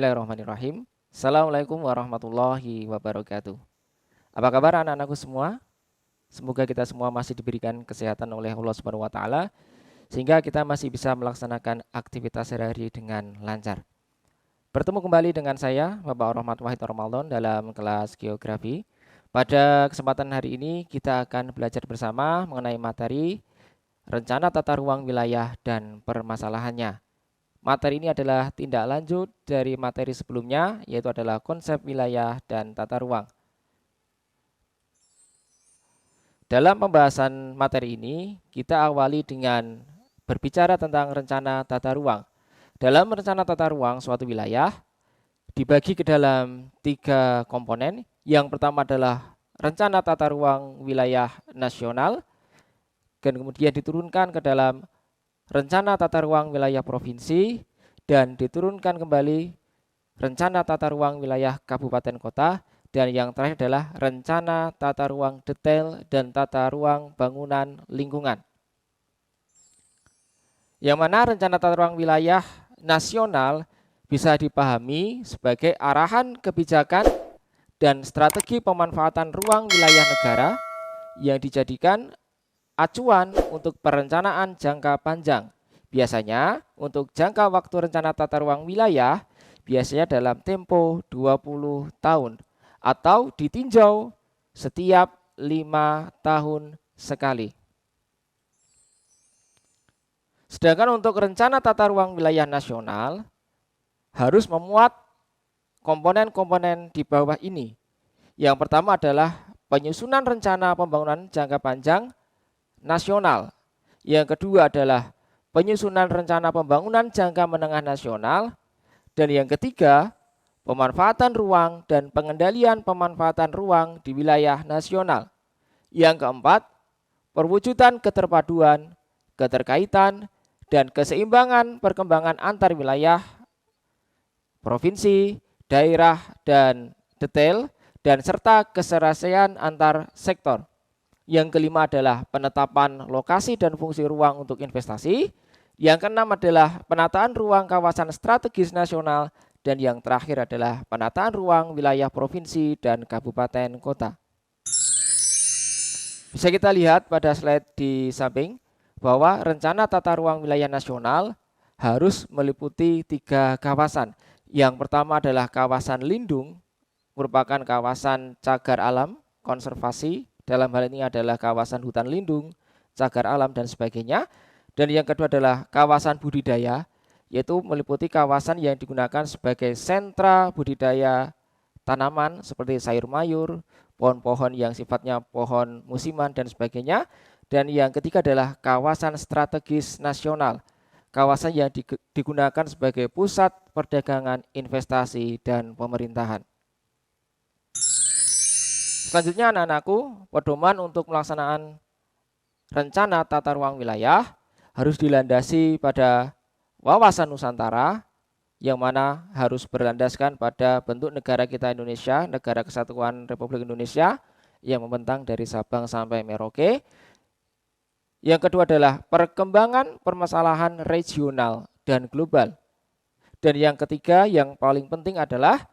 Bismillahirrahmanirrahim. Assalamualaikum warahmatullahi wabarakatuh. Apa kabar anak-anakku semua? Semoga kita semua masih diberikan kesehatan oleh Allah Subhanahu wa taala sehingga kita masih bisa melaksanakan aktivitas sehari-hari dengan lancar. Bertemu kembali dengan saya, Bapak Rahmat Wahid Ramadan dalam kelas geografi. Pada kesempatan hari ini kita akan belajar bersama mengenai materi rencana tata ruang wilayah dan permasalahannya. Materi ini adalah tindak lanjut dari materi sebelumnya, yaitu adalah konsep wilayah dan tata ruang. Dalam pembahasan materi ini, kita awali dengan berbicara tentang rencana tata ruang. Dalam rencana tata ruang suatu wilayah dibagi ke dalam 3 komponen. Yang pertama adalah rencana tata ruang wilayah nasional, dan kemudian diturunkan ke dalam rencana tata ruang wilayah provinsi, dan diturunkan kembali rencana tata ruang wilayah kabupaten kota, dan yang terakhir adalah rencana tata ruang detail dan tata ruang bangunan lingkungan. Yang mana rencana tata ruang wilayah nasional bisa dipahami sebagai arahan kebijakan dan strategi pemanfaatan ruang wilayah negara yang dijadikan acuan untuk perencanaan jangka panjang. Biasanya untuk jangka waktu rencana tata ruang wilayah biasanya dalam tempo 20 tahun atau ditinjau setiap 5 tahun sekali. Sedangkan untuk rencana tata ruang wilayah nasional harus memuat komponen-komponen di bawah ini. Yang pertama adalah penyusunan rencana pembangunan jangka panjang nasional. Yang kedua adalah penyusunan rencana pembangunan jangka menengah nasional. Dan yang ketiga, pemanfaatan ruang dan pengendalian pemanfaatan ruang di wilayah nasional. Yang keempat, perwujudan keterpaduan, keterkaitan, dan keseimbangan perkembangan antar wilayah, provinsi, daerah, dan detail, dan serta keserasian antar sektor. Yang kelima adalah penetapan lokasi dan fungsi ruang untuk investasi. Yang keenam adalah penataan ruang kawasan strategis nasional. Dan yang terakhir adalah penataan ruang wilayah provinsi dan kabupaten kota. Bisa kita lihat pada slide di samping bahwa rencana tata ruang wilayah nasional harus meliputi 3 kawasan. Yang pertama adalah kawasan lindung, merupakan kawasan cagar alam, konservasi. Dalam hal ini adalah kawasan hutan lindung, cagar alam, dan sebagainya. Dan yang kedua adalah kawasan budidaya, yaitu meliputi kawasan yang digunakan sebagai sentra budidaya tanaman seperti sayur mayur, pohon-pohon yang sifatnya pohon musiman, dan sebagainya. Dan yang ketiga adalah kawasan strategis nasional, kawasan yang digunakan sebagai pusat perdagangan, investasi, dan pemerintahan. Selanjutnya anak-anakku, pedoman untuk pelaksanaan rencana tata ruang wilayah harus dilandasi pada wawasan Nusantara, yang mana harus berlandaskan pada bentuk negara kita Indonesia, Negara Kesatuan Republik Indonesia yang membentang dari Sabang sampai Merauke. Yang kedua adalah perkembangan permasalahan regional dan global. Dan yang ketiga yang paling penting adalah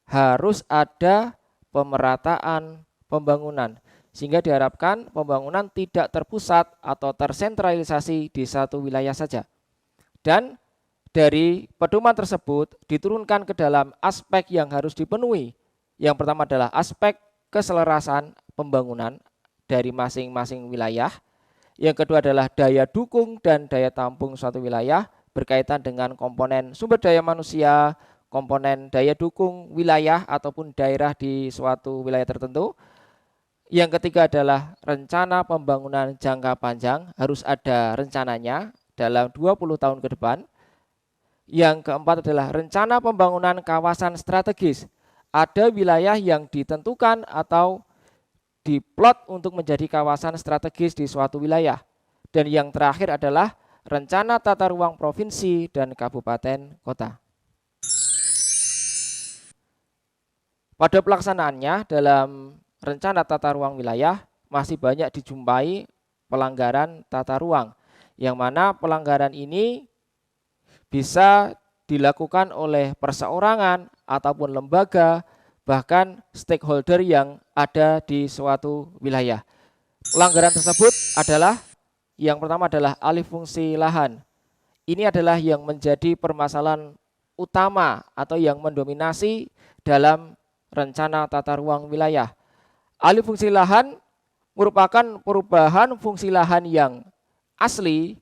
harus ada pemerataan pembangunan, sehingga diharapkan pembangunan tidak terpusat atau tersentralisasi di satu wilayah saja. Dan dari pedoman tersebut diturunkan ke dalam aspek yang harus dipenuhi. Yang pertama adalah aspek keselarasan pembangunan dari masing-masing wilayah. Yang kedua adalah daya dukung dan daya tampung suatu wilayah berkaitan dengan komponen sumber daya manusia, komponen daya dukung wilayah ataupun daerah di suatu wilayah tertentu. Yang ketiga adalah rencana pembangunan jangka panjang, harus ada rencananya dalam 20 tahun ke depan. Yang keempat adalah rencana pembangunan kawasan strategis. Ada wilayah yang ditentukan atau diplot untuk menjadi kawasan strategis di suatu wilayah. Dan yang terakhir adalah rencana tata ruang provinsi dan kabupaten kota. Pada pelaksanaannya dalam rencana tata ruang wilayah masih banyak dijumpai pelanggaran tata ruang, yang mana pelanggaran ini bisa dilakukan oleh perseorangan ataupun lembaga, bahkan stakeholder yang ada di suatu wilayah. Pelanggaran tersebut adalah yang pertama adalah alih fungsi lahan. Ini adalah yang menjadi permasalahan utama atau yang mendominasi dalam rencana tata ruang wilayah. Alih fungsi lahan merupakan perubahan fungsi lahan yang asli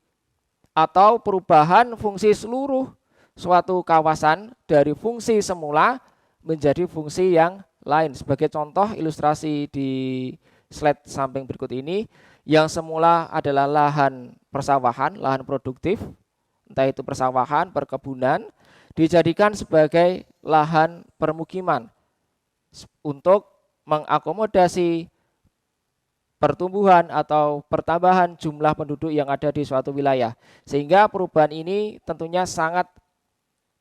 atau perubahan fungsi seluruh suatu kawasan dari fungsi semula menjadi fungsi yang lain. Sebagai contoh ilustrasi di slide samping berikut ini, yang semula adalah lahan persawahan, lahan produktif, entah itu persawahan, perkebunan, dijadikan sebagai lahan permukiman untuk mengakomodasi pertumbuhan atau pertambahan jumlah penduduk yang ada di suatu wilayah. Sehingga perubahan ini tentunya sangat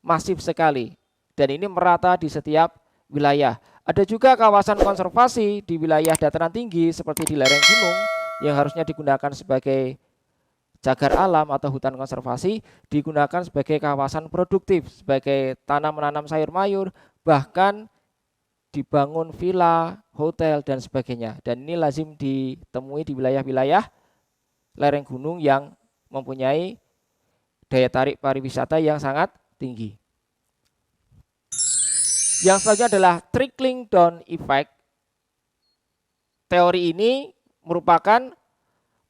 masif sekali dan ini merata di setiap wilayah. Ada juga kawasan konservasi di wilayah dataran tinggi seperti di lereng gunung yang harusnya digunakan sebagai cagar alam atau hutan konservasi, digunakan sebagai kawasan produktif, sebagai tanam menanam sayur mayur, bahkan dibangun villa, hotel, dan sebagainya. Dan ini lazim ditemui di wilayah-wilayah lereng gunung yang mempunyai daya tarik pariwisata yang sangat tinggi. Yang selanjutnya adalah trickling down effect. Teori ini merupakan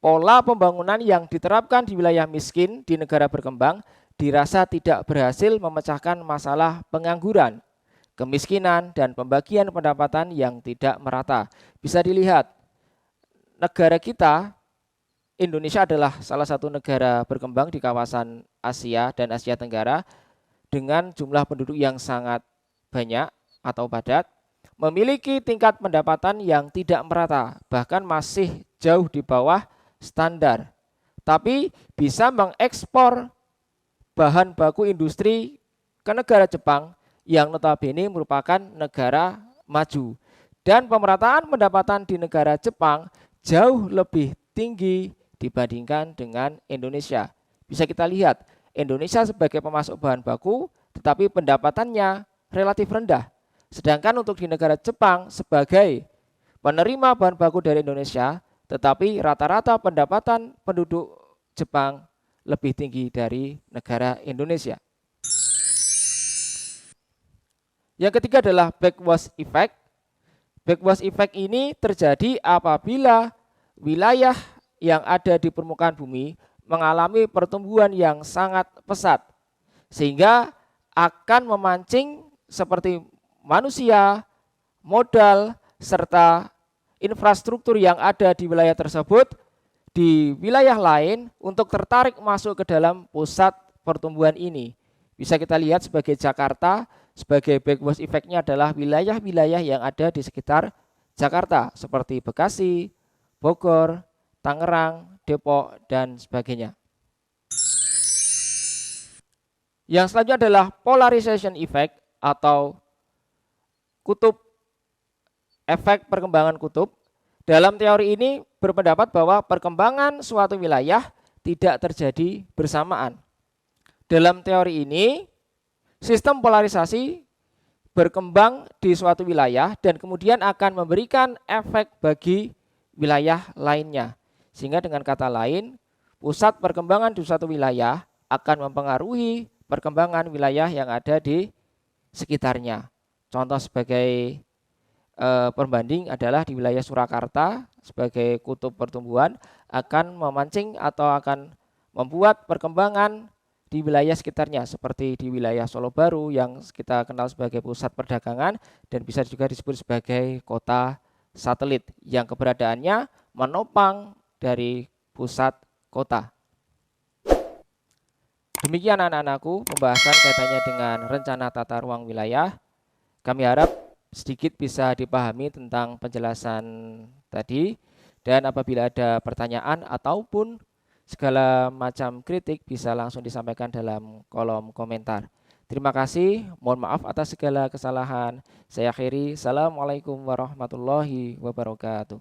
pola pembangunan yang diterapkan di wilayah miskin di negara berkembang dirasa tidak berhasil memecahkan masalah pengangguran, kemiskinan, dan pembagian pendapatan yang tidak merata. Bisa dilihat, negara kita, Indonesia adalah salah satu negara berkembang di kawasan Asia dan Asia Tenggara dengan jumlah penduduk yang sangat banyak atau padat, memiliki tingkat pendapatan yang tidak merata, bahkan masih jauh di bawah standar. Tapi bisa mengekspor bahan baku industri ke negara Jepang yang notabene merupakan negara maju. Dan pemerataan pendapatan di negara Jepang jauh lebih tinggi dibandingkan dengan Indonesia. Bisa kita lihat, Indonesia sebagai pemasok bahan baku, tetapi pendapatannya relatif rendah. Sedangkan untuk di negara Jepang sebagai penerima bahan baku dari Indonesia, tetapi rata-rata pendapatan penduduk Jepang lebih tinggi dari negara Indonesia. Yang ketiga adalah backwash effect. Backwash effect ini terjadi apabila wilayah yang ada di permukaan bumi mengalami pertumbuhan yang sangat pesat, sehingga akan memancing seperti manusia, modal, serta infrastruktur yang ada di wilayah tersebut di wilayah lain untuk tertarik masuk ke dalam pusat pertumbuhan ini. Bisa kita lihat sebagai Jakarta, sebagai backwash effect-nya adalah wilayah-wilayah yang ada di sekitar Jakarta seperti Bekasi, Bogor, Tangerang, Depok, dan sebagainya. Yang selanjutnya adalah polarization effect atau kutub, efek perkembangan kutub. Dalam teori ini berpendapat bahwa perkembangan suatu wilayah tidak terjadi bersamaan. Dalam teori ini, sistem polarisasi berkembang di suatu wilayah dan kemudian akan memberikan efek bagi wilayah lainnya. Sehingga dengan kata lain, pusat perkembangan di suatu wilayah akan mempengaruhi perkembangan wilayah yang ada di sekitarnya. Contoh sebagai perbanding adalah di wilayah Surakarta sebagai kutub pertumbuhan akan memancing atau akan membuat perkembangan di wilayah sekitarnya seperti di wilayah Solo Baru yang kita kenal sebagai pusat perdagangan dan bisa juga disebut sebagai kota satelit yang keberadaannya menopang dari pusat kota. Demikian anak-anakku pembahasan kaitannya dengan rencana tata ruang wilayah. Kami harap sedikit bisa dipahami tentang penjelasan tadi dan apabila ada pertanyaan ataupun segala macam kritik bisa langsung disampaikan dalam kolom komentar. Terima kasih, mohon maaf atas segala kesalahan. Saya akhiri, Assalamualaikum warahmatullahi wabarakatuh.